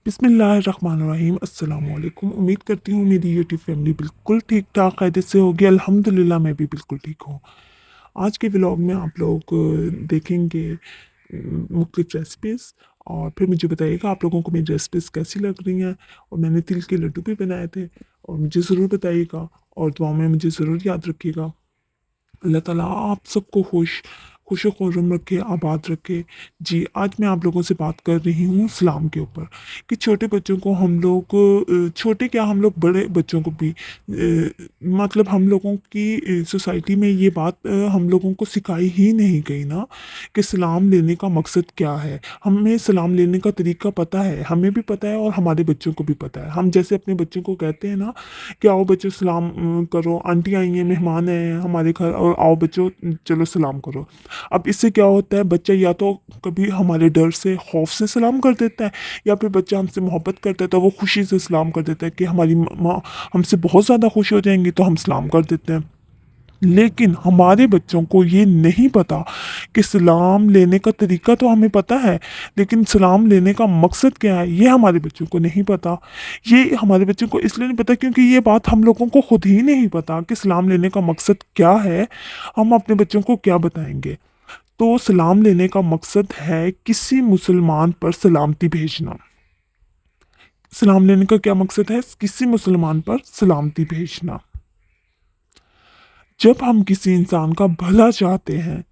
बिस्मिल्लाहिर्रहमानिर्रहीम। अस्सलाम वालेकुम। उम्मीद करती हूँ मेरी यूट्यूब फैमिली बिल्कुल ठीक ठाक खैरियत से होगी। अल्हम्दुलिल्लाह मैं भी बिल्कुल ठीक हूँ। आज के व्लॉग में आप लोग देखेंगे मुख्तलिफ रेसिपीज़, और फिर मुझे बताइएगा आप लोगों को मेरी रेसिपीज़ कैसी लग रही हैं। और मैंने तिल के लड्डू भी बनाए थे, और मुझे ज़रूर बताइएगा, और दुआ में मुझे ज़रूर याद रखिएगा। अल्लाह ताला आप सबको खुश खुर्रम रखे, आबाद रखे। जी, आज मैं आप लोगों से बात कर रही हूँ इस्लाम के ऊपर, कि छोटे बच्चों को हम लोग छोटे क्या, हम लोग बड़े बच्चों को भी मतलब हम लोगों की सोसाइटी में ये बात हम लोगों को सिखाई ही नहीं गई ना, कि सलाम लेने का मकसद क्या है। हमें सलाम लेने का तरीका पता है, हमें भी पता है और हमारे बच्चों को भी पता है। हम जैसे अपने बच्चों को कहते हैं ना कि आओ बच्चों सलाम करो, आंटी आई हैं, मेहमान हैं हमारे घर, और आओ बच्चों चलो सलाम करो। अब इससे क्या होता है, बच्चा या तो कभी हमारे डर से, खौफ से सलाम कर देता है, या फिर बच्चा हमसे मोहब्बत करता है तो वो खुशी से सलाम कर देता है कि हमारी माँ हमसे बहुत ज़्यादा खुश हो जाएंगी तो हम सलाम कर देते हैं। लेकिन हमारे बच्चों को ये नहीं पता कि सलाम लेने का तरीका तो हमें पता है, लेकिन सलाम लेने का मकसद क्या है ये हमारे बच्चों को नहीं पता। ये हमारे बच्चों को इसलिए नहीं पता क्योंकि ये बात हम लोगों को खुद ही नहीं पता कि सलाम लेने का मकसद क्या है। हम अपने बच्चों को क्या बताएंगे। तो सलाम लेने का मकसद है किसी मुसलमान पर सलामती भेजना। सलाम लेने का क्या मकसद है, किसी मुसलमान पर सलामती भेजना। जब हम किसी इंसान का भला चाहते हैं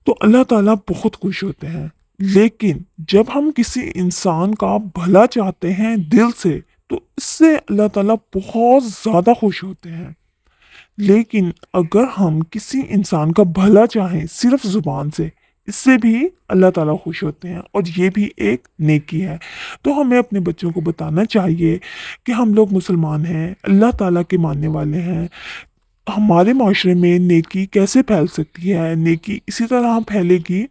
तो अल्लाह ताला बहुत खुश होते हैं। लेकिन जब हम किसी इंसान का भला चाहते हैं दिल से, तो इससे अल्लाह ताला बहुत ज़्यादा खुश होते हैं। लेकिन अगर हम किसी इंसान का भला चाहें सिर्फ ज़ुबान से, इससे भी अल्लाह ताला खुश होते हैं, और ये भी एक नेकी है। तो हमें अपने बच्चों को बताना चाहिए कि हम लोग मुसलमान हैं, अल्लाह ताला के मानने वाले हैं। हमारे माशरे में नेकी कैसे फैल सकती है, नेकी इसी तरह फैलेगी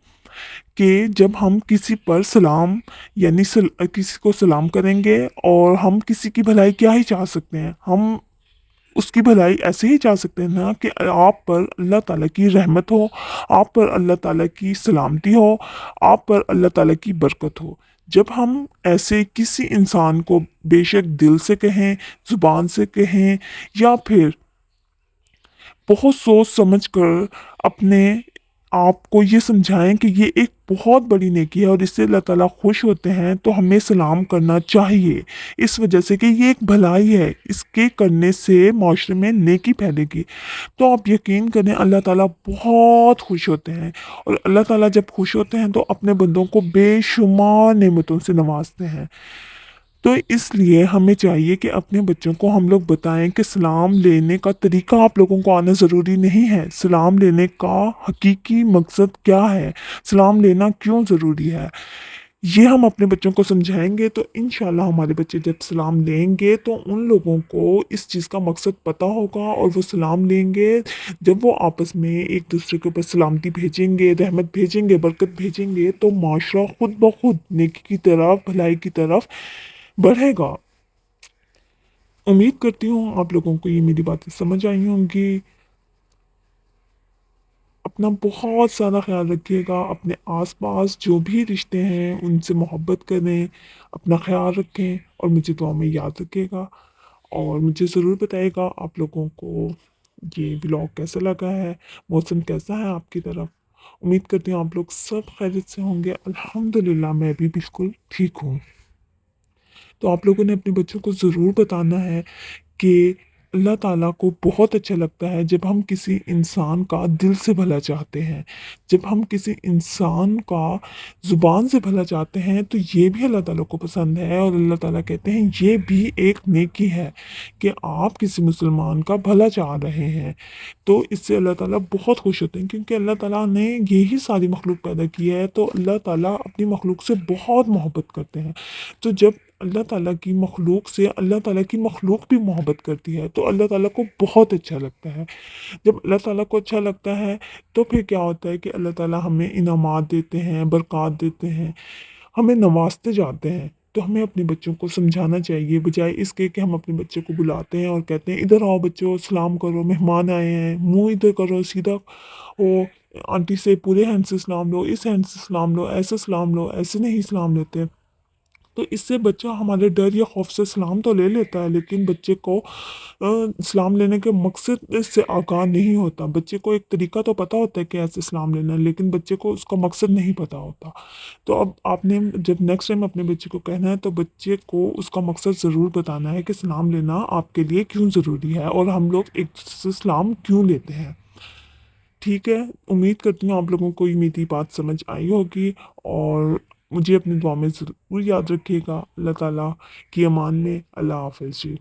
कि जब हम किसी पर सलाम, यानी किसी को सलाम करेंगे। और हम किसी की भलाई क्या ही चाह सकते हैं, हम उसकी भलाई ऐसे ही चाह सकते हैं ना कि आप पर अल्लाह ताला की रहमत हो, आप पर अल्लाह ताला की सलामती हो, आप पर अल्लाह ताला की बरकत हो। जब हम ऐसे किसी इंसान को बेशक दिल से कहें, ज़ुबान से कहें, या फिर बहुत सोच समझ कर अपने आप को ये समझाएं कि ये एक बहुत बड़ी नेकी है और इससे अल्लाह ताला खुश होते हैं, तो हमें सलाम करना चाहिए। इस वजह से कि ये एक भलाई है, इसके करने से माशरे में नेकी फैलेगी। तो आप यकीन करें अल्लाह ताला बहुत खुश होते हैं, और अल्लाह ताला जब खुश होते हैं तो अपने बंदों को बेशुमार नेमतों से नवाजते हैं। तो इसलिए हमें चाहिए कि अपने बच्चों को हम लोग बताएं कि सलाम लेने का तरीका आप लोगों को आना ज़रूरी नहीं है। सलाम लेने का हकीकी मकसद क्या है, सलाम लेना क्यों ज़रूरी है, ये हम अपने बच्चों को समझाएंगे तो इंशाल्लाह हमारे बच्चे जब सलाम लेंगे तो उन लोगों को इस चीज़ का मकसद पता होगा, और वो सलाम लेंगे। जब वो आपस में एक दूसरे के ऊपर सलामती भेजेंगे, रहमत भेजेंगे, बरकत भेजेंगे, तो माशरा खुद ब खुद नेकी की तरफ, भलाई की तरफ बढ़ेगा। उम्मीद करती हूँ आप लोगों को ये मेरी बातें समझ आई होंगी। अपना बहुत सारा ख्याल रखिएगा, अपने आसपास जो भी रिश्ते हैं उनसे मोहब्बत करें, अपना ख्याल रखें, और मुझे दुआ में याद रखिएगा। और मुझे ज़रूर बताइएगा आप लोगों को ये व्लॉग कैसा लगा है, मौसम कैसा है आपकी तरफ। उम्मीद करती हूँ आप लोग सब खैरियत से होंगे। अल्हम्दुलिल्लाह मैं भी बिल्कुल ठीक हूँ। तो आप लोगों ने अपने बच्चों को ज़रूर बताना है कि अल्लाह ताला को बहुत अच्छा लगता है जब हम किसी इंसान का दिल से भला चाहते हैं। जब हम किसी इंसान का ज़ुबान से भला चाहते हैं तो ये भी अल्लाह ताला को पसंद है, और अल्लाह ताला कहते हैं ये भी एक नेकी है कि आप किसी मुसलमान का भला चाह रहे हैं। तो इससे अल्लाह ताला बहुत खुश होते हैं, क्योंकि अल्लाह ताला ने यही सारी मखलूक पैदा की है, तो अल्लाह ताला अपनी मखलूक से बहुत मोहब्बत करते हैं। तो जब अल्लाह ताला की मखलूक से अल्लाह ताला की मखलूक भी मोहब्बत करती है तो अल्लाह ताला को बहुत अच्छा लगता है। जब अल्लाह ताला को अच्छा लगता है तो फिर क्या होता है कि अल्लाह ताला हमें इनामात देते हैं, बरक़ात देते हैं, हमें नवाजते जाते हैं। तो हमें अपने बच्चों को समझाना चाहिए, बजाय इसके कि हम अपने बच्चे को बुलाते हैं और कहते हैं इधर आओ बच्चों सलाम करो, मेहमान आए हैं, मुँह इधर करो, सीधा ओ आंटी से पूरे हैंड से सलाम लो, इस हैंड से सलाम लो, ऐसे सलाम लो, ऐसे नहीं सलाम लेते। تو اس سے بچہ ہمارے ڈر یا خوف سے سلام تو لے لیتا ہے، لیکن بچے کو سلام لینے کے مقصد سے آگاہ نہیں ہوتا۔ بچے کو ایک طریقہ تو پتہ ہوتا ہے کہ ایسے سلام لینا ہے، لیکن بچے کو اس کا مقصد نہیں پتہ ہوتا۔ تو اب آپ نے جب نیکسٹ ٹائم اپنے بچے کو کہنا ہے تو بچے کو اس کا مقصد ضرور بتانا ہے کہ سلام لینا آپ کے لیے کیوں ضروری ہے اور ہم لوگ ایک دوسرے سے سلام کیوں لیتے ہیں۔ ٹھیک ہے، امید کرتی ہوں آپ لوگوں کو یہ میری بات سمجھ آئی ہوگی، اور مجھے اپنی دعا میں ضرور یاد رکھیے گا۔ اللہ تعالیٰ کی امان میں، اللہ حافظ جی۔